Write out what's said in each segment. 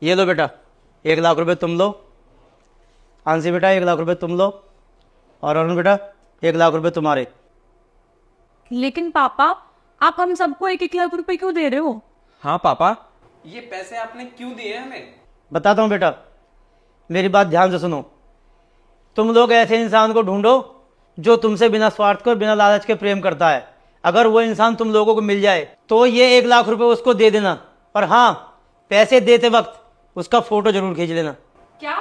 ये लो बेटा, 1 लाख रुपए तुम लो। आंसी बेटा 1 लाख रुपए तुम लो। और अरुण बेटा 1 लाख रुपए तुम्हारे। लेकिन पापा, आप हम सबको 1-1 लाख रुपए क्यों दे रहे हो? हाँ पापा, ये पैसे आपने क्यों दिए हमें? बताता हूँ बेटा, मेरी बात ध्यान से सुनो। तुम लोग ऐसे इंसान को ढूंढो जो तुमसे बिना स्वार्थ के और बिना लालच के प्रेम करता है। अगर वो इंसान तुम लोगों को मिल जाए तो ये 1 लाख रुपए उसको दे देना। और हाँ, पैसे देते वक्त उसका फोटो जरूर खींच लेना। क्या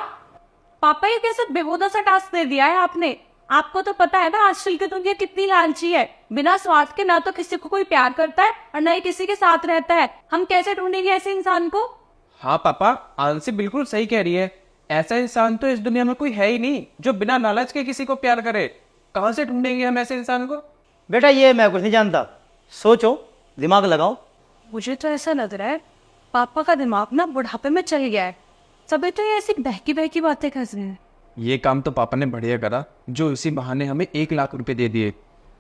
पापा, ये कैसे बेहुदा सा टास्क दे दिया है आपने? आपको तो पता है ना आजकल की दुनिया कितनी लालची है। बिना स्वार्थ के ना तो किसी को कोई प्यार करता है और ना ही किसी के साथ रहता है। हम कैसे ढूंढेंगे ऐसे इंसान को? हाँ पापा, आंसी बिल्कुल सही कह रही है। ऐसा इंसान तो इस दुनिया में कोई है ही नहीं जो बिना लालच के किसी को प्यार करे। कहाँ से ढूंढेंगे हम ऐसे इंसान को? बेटा ये मैं कुछ नहीं जानता, सोचो, दिमाग लगाओ। मुझे तो ऐसा लग रहा है पापा का दिमाग ना बुढ़ापे में चल गया है। सभी तो ये ऐसी बहकी बहकी बातें कर रहे हैं। ये काम तो पापा ने बढ़िया करा जो इसी बहाने हमें 1 लाख रुपए दे दिए।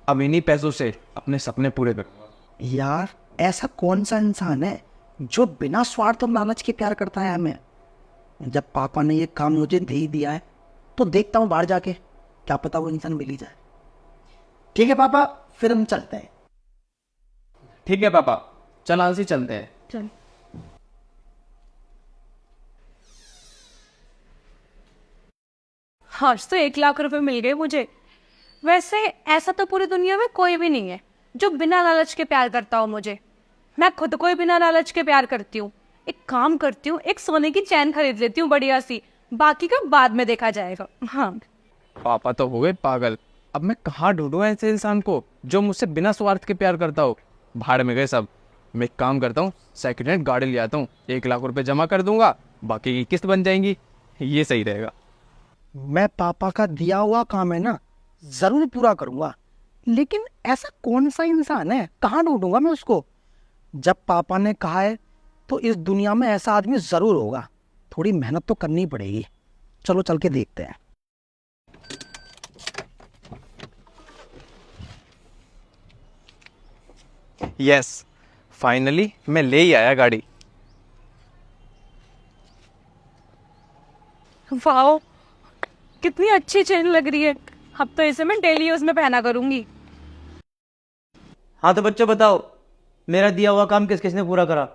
अब इन्हीं पैसों से अपने सपने पूरे करूंगा। यार, ऐसा कौन सा इंसान है जो बिना स्वार्थ और लालच के प्यार करता है हमें? जब पापा ने ये काम मुझे दे ही दिया है तो देखता हूँ बाहर जाके, क्या पता वो इंसान मिल ही जाए। ठीक है पापा, फिर हम चलते हैं। ठीक है पापा, चल आंसी चलते हैं। चल। आज तो 1 लाख रुपए मिल गए मुझे। वैसे ऐसा तो पूरी दुनिया में कोई भी नहीं है जो बिना लालच के प्यार करता हो मुझे। मैं खुद को ही बिना लालच के प्यार करती हूँ। एक काम करती हूँ, एक सोने की चैन खरीद लेती हूँ बढ़िया सी। बाकी का बाद में देखा जाएगा। हाँ, पापा तो हो गए पागल। अब मैं कहाँ ढूंढूं ऐसे इंसान को जो मुझसे बिना स्वार्थ के प्यार करता हो? भाड़ में गए सब। मैं एक काम करता हूँ, सेकंड हैंड गाड़ी ले आता हूँ, 1 लाख रुपए जमा कर दूंगा, बाकी की किस्त बन जाएंगी। ये सही रहेगा। मैं पापा का दिया हुआ काम है ना, जरूर पूरा करूंगा। लेकिन ऐसा कौन सा इंसान है, कहाँ ढूंढूंगा मैं उसको? जब पापा ने कहा है तो इस दुनिया में ऐसा आदमी जरूर होगा। थोड़ी मेहनत तो करनी पड़ेगी। चलो चल के देखते हैं। यस, फाइनली मैं ले ही आया गाड़ी। वाह, कितनी अच्छी चेन लग रही है। अब तो इसे मैं डेली यूज में पहना करूंगी। हाँ तो बच्चों बताओ, मेरा दिया हुआ काम किस किसने पूरा करा?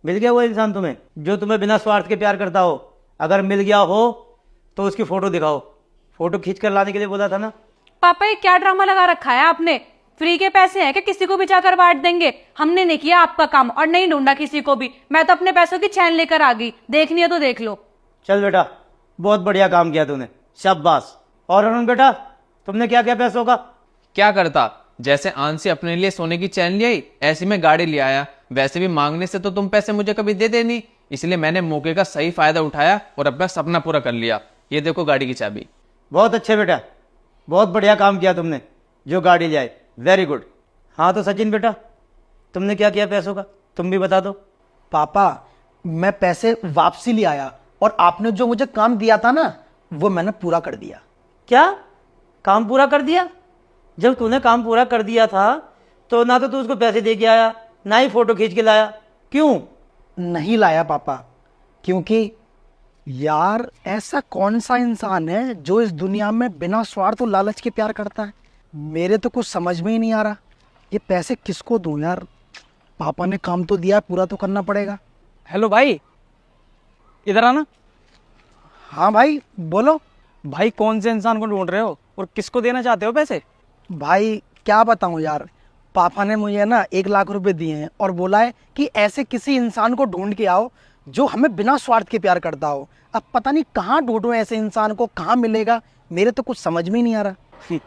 मिल गया वो इंसान तुम्हें जो तुम्हें बिना स्वार्थ के प्यार करता हो? अगर मिल गया हो तो उसकी फोटो दिखाओ। फोटो खींच कर लाने के लिए बोला था ना। पापा, ये क्या ड्रामा लगा रखा है आपने? फ्री के पैसे हैं कि किसी को भी जाकर बांट देंगे? हमने नहीं किया आपका काम और नहीं ढूंढा किसी को भी। मैं तो अपने पैसों की चैन लेकर आ गई। देखनी है तो देख लो। चल बेटा, बहुत बढ़िया काम किया तूने, शाबाश। और अरुण बेटा, तुमने क्या किया पैसों का? क्या करता, जैसे आंसी अपने लिए सोने की चैन ले आई, ऐसी मैं गाड़ी ले आया। वैसे भी मांगने से तो तुम पैसे मुझे कभी दे देनी, इसलिए मैंने मौके का सही फायदा उठाया और अपना सपना पूरा कर लिया। ये देखो गाड़ी की चाबी। बहुत अच्छे बेटा, बहुत बढ़िया काम किया तुमने जो गाड़ी ले आए। Very good. हाँ तो सचिन बेटा, तुमने क्या किया पैसों का? तुम भी बता दो। पापा, मैं पैसे वापसी ले आया और आपने जो मुझे काम दिया था ना, वो मैंने पूरा कर दिया। क्या काम पूरा कर दिया? जब तूने काम पूरा कर दिया था तो ना तो तू उसको पैसे दे के आया, ना ही फोटो खींच के लाया। क्यों? नहीं लाया पापा, क्योंकि यार ऐसा कौन सा इंसान है जो इस दुनिया में बिना स्वार्थ और लालच के प्यार करता है? मेरे तो कुछ समझ में ही नहीं आ रहा, ये पैसे किसको दूं यार। पापा ने काम तो दिया, पूरा तो करना पड़ेगा। हेलो भाई, इधर आना। हाँ भाई, बोलो। भाई, कौन से इंसान को ढूंढ रहे हो और किसको देना चाहते हो पैसे? भाई क्या बताऊं यार, पापा ने मुझे ना 1 लाख रुपए दिए हैं और बोला है कि ऐसे किसी इंसान को ढूंढ के आओ जो हमें बिना स्वार्थ के प्यार करता हो। अब पता नहीं कहाँ ढूंढूं ऐसे इंसान को, कहाँ मिलेगा, मेरे तो कुछ समझ में ही नहीं आ रहा।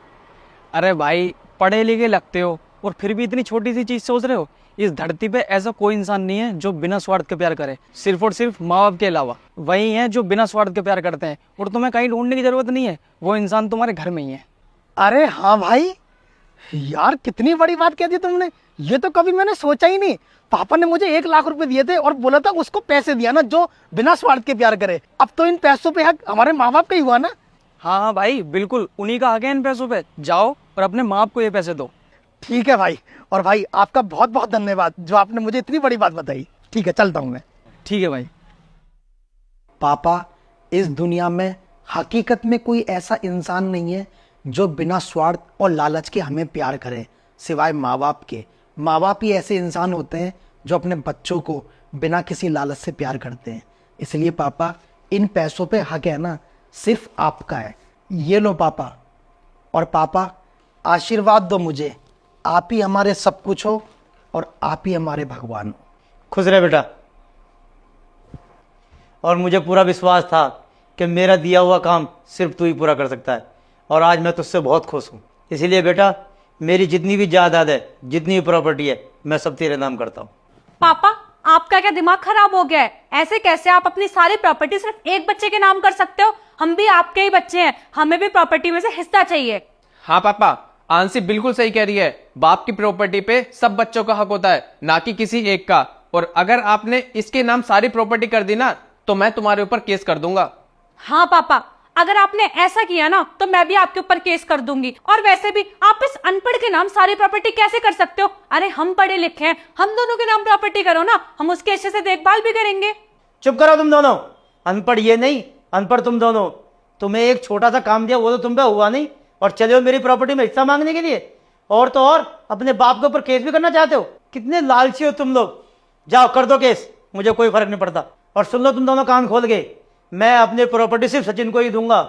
अरे भाई, पढ़े लिखे लगते हो और फिर भी इतनी छोटी सी चीज सोच रहे हो। इस धरती पे ऐसा कोई इंसान नहीं है जो बिना स्वार्थ के प्यार करे, सिर्फ और सिर्फ माँ बाप के अलावा। वही है जो बिना स्वार्थ के प्यार करते हैं और तुम्हें कहीं ढूंढने की जरूरत नहीं है, वो इंसान तुम्हारे घर में ही है। अरे हाँ भाई, यार कितनी बड़ी बात कह दी तुमने, ये तो कभी मैंने सोचा ही नहीं। पापा ने मुझे 1 लाख रुपए दिए थे और बोला था उसको पैसे दिया ना जो बिना स्वार्थ के प्यार करे। अब तो इन पैसों पे हक हमारे माँ बाप का ही हुआ ना। हाँ हाँ भाई, बिल्कुल उन्हीं का हक है इन पैसों पे। जाओ और अपने माँ बाप को ये पैसे दो। ठीक है भाई, और भाई आपका बहुत बहुत धन्यवाद जो आपने मुझे इतनी बड़ी बात बताई। ठीक है, चलता हूँ मैं। ठीक है भाई। पापा, इस दुनिया में हकीकत में कोई ऐसा इंसान नहीं है जो बिना स्वार्थ और लालच के हमें प्यार करे, सिवाय माँ बाप के। माँ बाप ही ऐसे इंसान होते हैं जो अपने बच्चों को बिना किसी लालच से प्यार करते हैं। इसलिए पापा, इन पैसों पे हक है ना, सिर्फ आपका है। ये लो पापा। और पापा, आशीर्वाद दो मुझे, आप ही हमारे सब कुछ हो और आप ही हमारे भगवान हो। खुश रहे बेटा। और मुझे पूरा विश्वास था कि मेरा दिया हुआ काम सिर्फ तू ही पूरा कर सकता है, और आज मैं तुझसे बहुत खुश हूँ। इसीलिए बेटा, मेरी जितनी भी जायदाद है, जितनी भी प्रॉपर्टी है, मैं सब तेरे नाम करता हूँ। पापा, आपका क्या दिमाग खराब हो गया है? ऐसे कैसे आप अपनी सारी प्रॉपर्टी सिर्फ एक बच्चे के नाम कर सकते हो? हम भी आपके ही बच्चे हैं, हमें भी प्रॉपर्टी में से हिस्सा चाहिए। हाँ पापा, आंसी बिल्कुल सही कह रही है। बाप की प्रॉपर्टी पे सब बच्चों का हक होता है, ना कि किसी एक का। और अगर आपने इसके नाम सारी प्रॉपर्टी कर दी ना, तो मैं तुम्हारे ऊपर केस कर दूंगा। हाँ पापा, अगर आपने ऐसा किया ना तो मैं भी आपके ऊपर केस कर दूंगी। और वैसे भी आप इस अनपढ़ के नाम सारी प्रॉपर्टी कैसे कर सकते हो? अरे हम पढ़े लिखे हैं, हम दोनों के नाम प्रॉपर्टी करो ना, हम उसके अच्छे से देखभाल भी करेंगे। चुप करो तुम दोनों। अनपढ़ ये नहीं, अनपढ़ तुम दोनों। तुम्हें एक छोटा सा काम दिया, वो तो तुम पे हुआ नहीं, और चले हो मेरी प्रॉपर्टी में हिस्सा मांगने के लिए। और तो और अपने बाप के ऊपर केस भी करना चाहते हो। कितने लालची हो तुम लोग। जाओ कर दो केस, मुझे कोई फर्क नहीं पड़ता। और सुन लो तुम दोनों कान खोल के, मैं अपनी प्रॉपर्टी सिर्फ सचिन को ही दूंगा।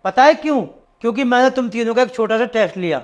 पता है क्यों? क्योंकि मैंने तुम तीनों का एक छोटा सा टेस्ट लिया,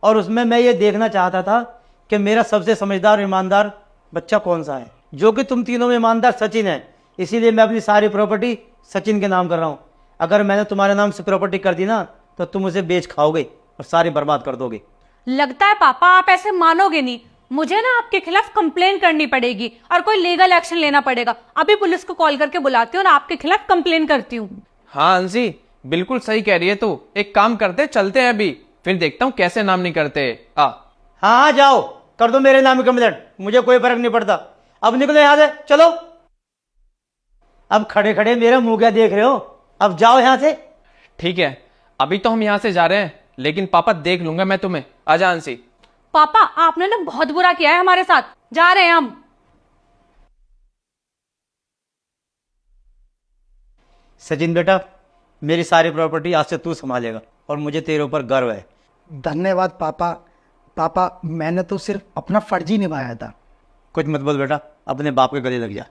और उसमें मैं ये देखना चाहता था कि मेरा सबसे समझदार ईमानदार बच्चा कौन सा है। जो कि तुम तीनों में ईमानदार सचिन है, इसीलिए मैं अपनी सारी प्रॉपर्टी सचिन के नाम कर रहा हूँ। अगर मैंने तुम्हारे नाम से प्रॉपर्टी कर दी ना, तो तुम उसे बेच खाओगे और सारी बर्बाद कर दोगे। लगता है पापा आप ऐसे मानोगे नहीं। मुझे ना आपके खिलाफ कंप्लेन करनी पड़ेगी और कोई लीगल एक्शन लेना पड़ेगा। अभी पुलिस को कॉल करके बुलाती हूँ और आपके खिलाफ कंप्लेन करती हूँ। हाँ अंशी, बिल्कुल सही कह रही है तू। एक काम करते, चलते हैं अभी, फिर देखता हूँ कैसे नाम नहीं करते। हाँ जाओ, कर दो मेरे नाम की कंप्लेंट, मुझे कोई फर्क नहीं पड़ता। अब निकलो यहाँ से, चलो। अब खड़े खड़े मेरा मुंह क्या देख रहे हो? अब जाओ यहाँ से। ठीक है, अभी तो हम यहाँ से जा रहे हैं, लेकिन पापा देख लूंगा मैं तुम्हें। आजा अंशी। पापा, आपने ना बहुत बुरा किया है हमारे साथ। जा रहे हैं हम। सचिन बेटा, मेरी सारी प्रॉपर्टी आज से तू संभालेगा, और मुझे तेरे ऊपर गर्व है। धन्यवाद पापा। पापा, मैंने तो सिर्फ अपना फर्ज ही निभाया था। कुछ मत बोल बेटा, अपने बाप के गले लग जा।